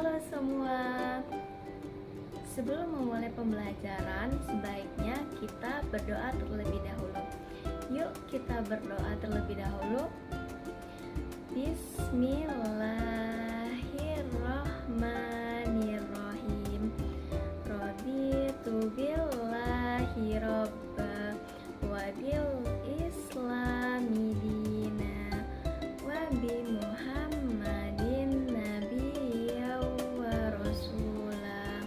Halo semua. Sebelum memulai pembelajaran, sebaiknya kita berdoa terlebih dahulu. Yuk kita berdoa terlebih dahulu. Bismillahirrahmanirrahim. Raditu billahi robba wa bil islami dina wa bi Muhammadin nabiyya wa rasula.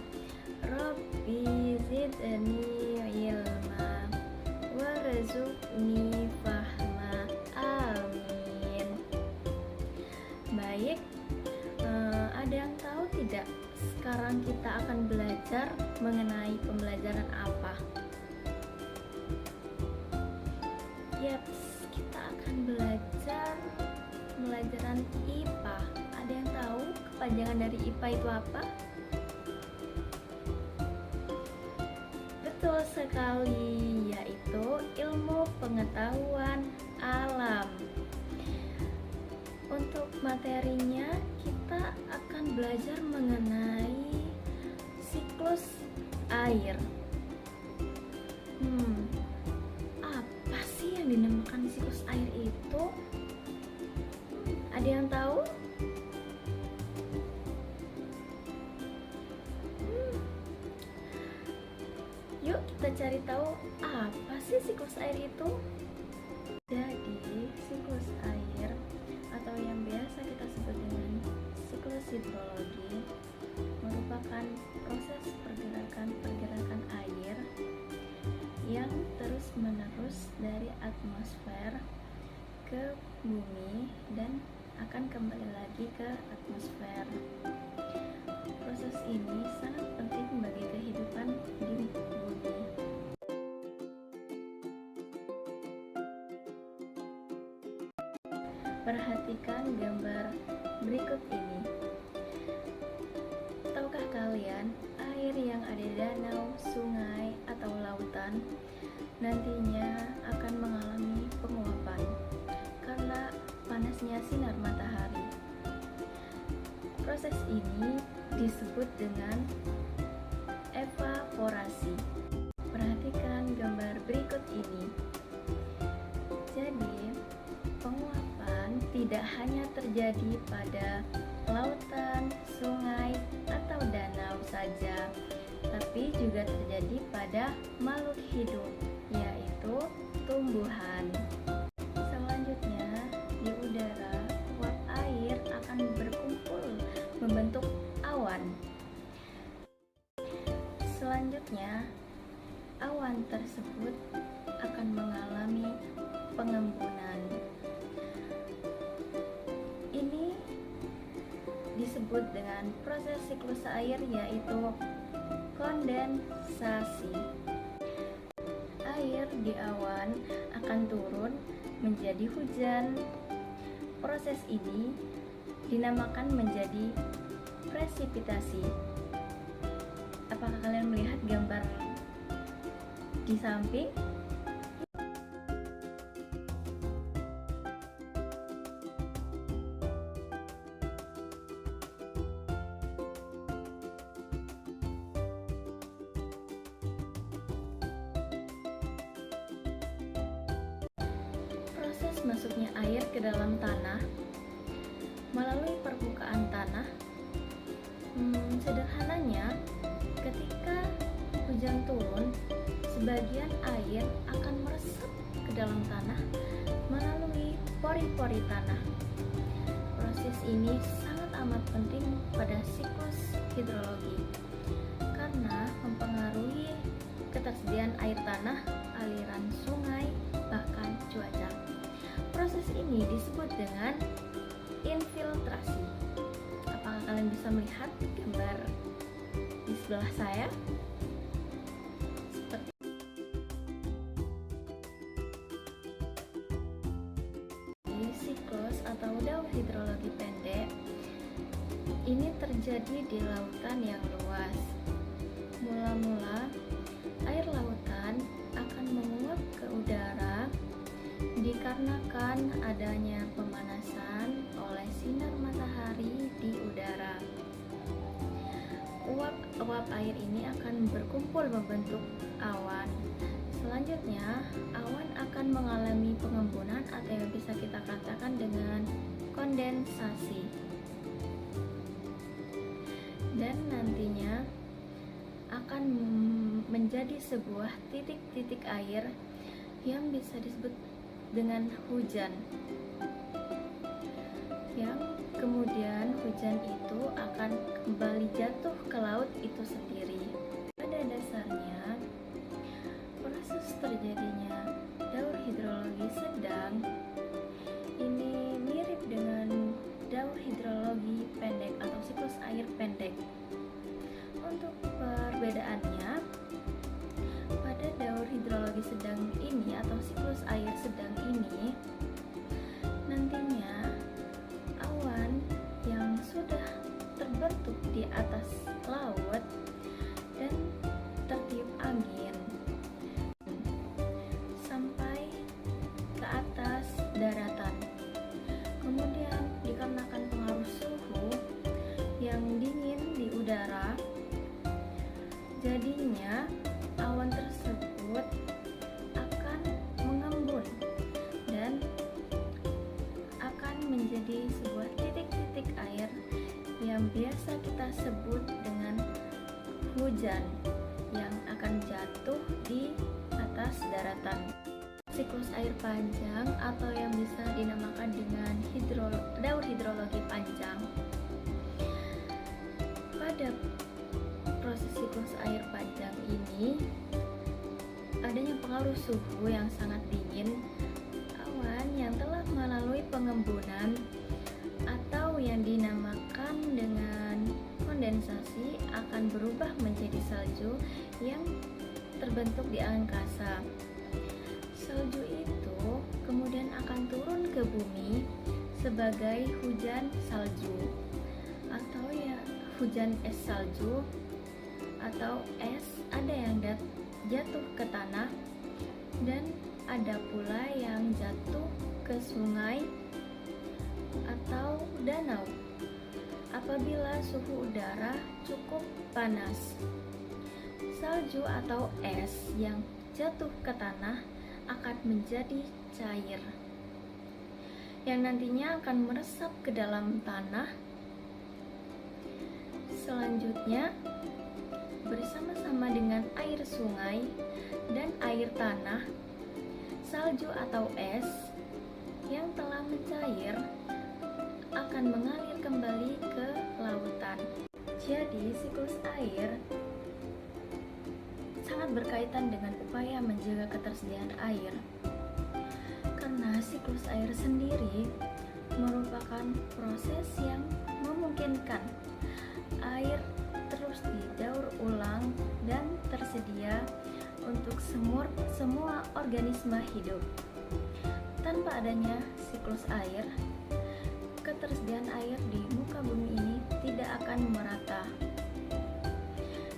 Rabbi zidni ilma warzuqni fahma. Amin. Baik, ada yang tahu tidak sekarang kita akan belajar mengenai pembelajaran apa? Yaps, kita akan belajar pembelajaran IPA. Ada yang tahu kepanjangan dari IPA itu apa? Betul sekali, yaitu ilmu pengetahuan alam. Untuk materinya, kita akan belajar mengenai siklus air. Apa sih yang dinamakan siklus air itu? Ada yang tahu? Yuk kita cari tahu apa sih siklus air itu. Jadi siklus air atau yang biasa kita sebut dengan siklus hidrologi merupakan proses pergerakan air yang terus-menerus dari atmosfer ke bumi dan akan kembali lagi ke atmosfer. Proses ini sangat penting bagi kehidupan di bumi. Perhatikan gambar berikut ini. Tahukah kalian, air yang ada di danau, sungai, atau lautan nantinya akan mengalami penguapan karena panasnya sinar matahari. Proses ini disebut dengan evaporasi. Perhatikan gambar berikut ini. Jadi, penguapan tidak hanya terjadi pada lautan, sungai, atau danau saja, tapi juga terjadi pada makhluk hidup, yaitu tumbuhan. Selanjutnya, di udara, uap air akan berkumpul membentuk awan. Selanjutnya, awan tersebut akan mengalami pengembunan. Ini disebut dengan proses siklus air, yaitu kondensasi. Air di awan akan turun menjadi hujan. Proses ini dinamakan menjadi presipitasi. Apakah kalian melihat gambar di samping? Proses masuknya air ke dalam tanah melalui permukaan tanah. Sederhananya, ketika hujan turun, sebagian air akan meresap ke dalam tanah melalui pori-pori tanah. Proses ini sangat amat penting pada siklus hidrologi karena mempengaruhi ketersediaan air tanah, aliran sungai, bahkan cuaca. Proses ini disebut dengan infiltrasi. Apakah kalian bisa melihat gambar di sebelah saya? Siklus atau daur hidrologi pendek ini terjadi di lautan yang luas. Mula-mula air lautan akan menguap ke udara dikarenakan adanya pemanasan oleh sinar matahari di udara. uap air ini akan berkumpul membentuk awan. Selanjutnya, awan akan mengalami pengembunan atau yang bisa kita katakan dengan kondensasi. Dan nantinya akan menjadi sebuah titik-titik air yang bisa disebut dengan hujan. Yang kemudian hujan itu akan kembali jatuh ke laut itu sendiri. Pada dasarnya, proses terjadinya daur hidrologi sedang ini mirip dengan daur hidrologi pendek atau siklus air pendek. Untuk perbedaannya, pada daur hidrologi sedang ini atau siklus air sedang ini, nantinya awan yang sudah terbentuk di atas laut dan tertiup angin sampai ke atas daratan. Kemudian dikarenakan pengaruh suhu yang dingin di udara, jadinya awan tersebut akan mengembun dan akan menjadi sebuah titik-titik air yang biasa kita sebut dengan hujan yang akan jatuh di atas daratan. Siklus air panjang atau yang bisa dinamakan dengan daur hidrologi panjang. Pada proses siklus air panjang ini, adanya pengaruh suhu yang sangat dingin, awan yang telah melalui pengembunan atau yang dinamakan dengan kondensasi akan berubah menjadi salju yang terbentuk di angkasa. Salju itu kemudian akan turun ke bumi sebagai hujan salju atau ya hujan es salju atau es. Ada yang jatuh ke tanah dan ada pula yang jatuh ke sungai atau danau apabila suhu udara cukup panas. Salju atau es yang jatuh ke tanah akan menjadi cair yang nantinya akan meresap ke dalam tanah. Selanjutnya, bersama-sama dengan air sungai dan air tanah, salju atau es yang telah mencair akan mengalir kembali ke lautan. Jadi, siklus air sangat berkaitan dengan upaya menjaga ketersediaan air, karena siklus air sendiri merupakan proses yang memungkinkan air terus didaur ulang dan tersedia untuk semua organisme hidup. Tanpa adanya siklus air, ketersediaan air di muka bumi ini tidak akan merata.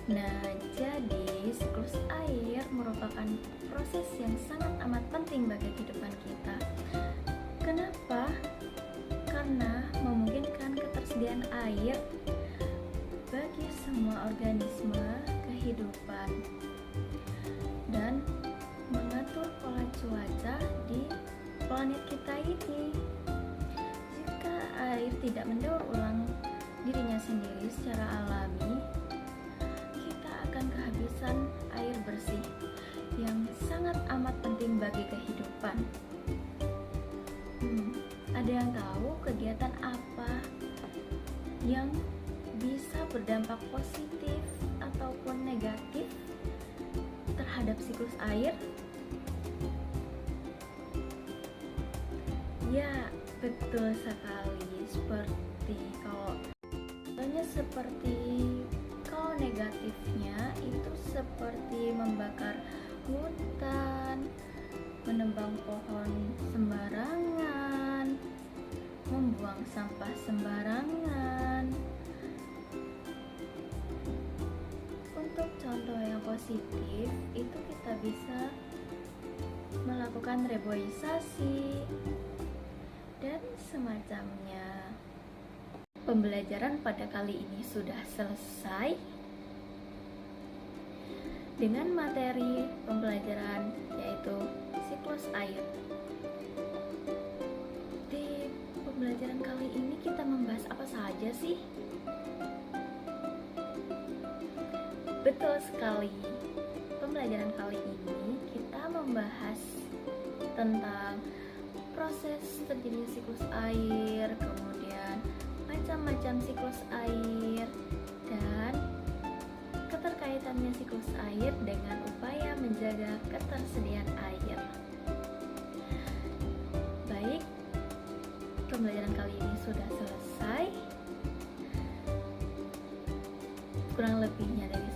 Nah, jadi siklus air merupakan proses yang sangat amat penting bagi kehidupan kita. Kenapa? Karena memungkinkan ketersediaan air bagi semua organisme kehidupan dan mengatur pola cuaca di planet kita ini. Jika air tidak mendaur ulang dirinya sendiri secara alami, kita akan kehabisan air bersih yang sangat amat penting bagi kehidupan. Ada yang tahu kegiatan apa yang bisa berdampak positif ataupun negatif terhadap siklus air? Ya, betul sekali. Kalau negatifnya itu seperti membakar hutan, menebang pohon sembarangan, membuang sampah sembarangan. Untuk contoh yang positif itu kita bisa melakukan reboisasi dan semacamnya. Pembelajaran pada kali ini sudah selesai. dengan materi pembelajaran yaitu siklus air. Di pembelajaran kali ini kita membahas apa saja sih? Betul sekali. Pembelajaran kali ini kita membahas tentang proses terjadinya siklus air, kemudian macam-macam siklus air, dan keterkaitannya siklus air dengan upaya menjaga ketersediaan air. Baik, pembelajaran kali ini sudah selesai. Kurang lebihnya dari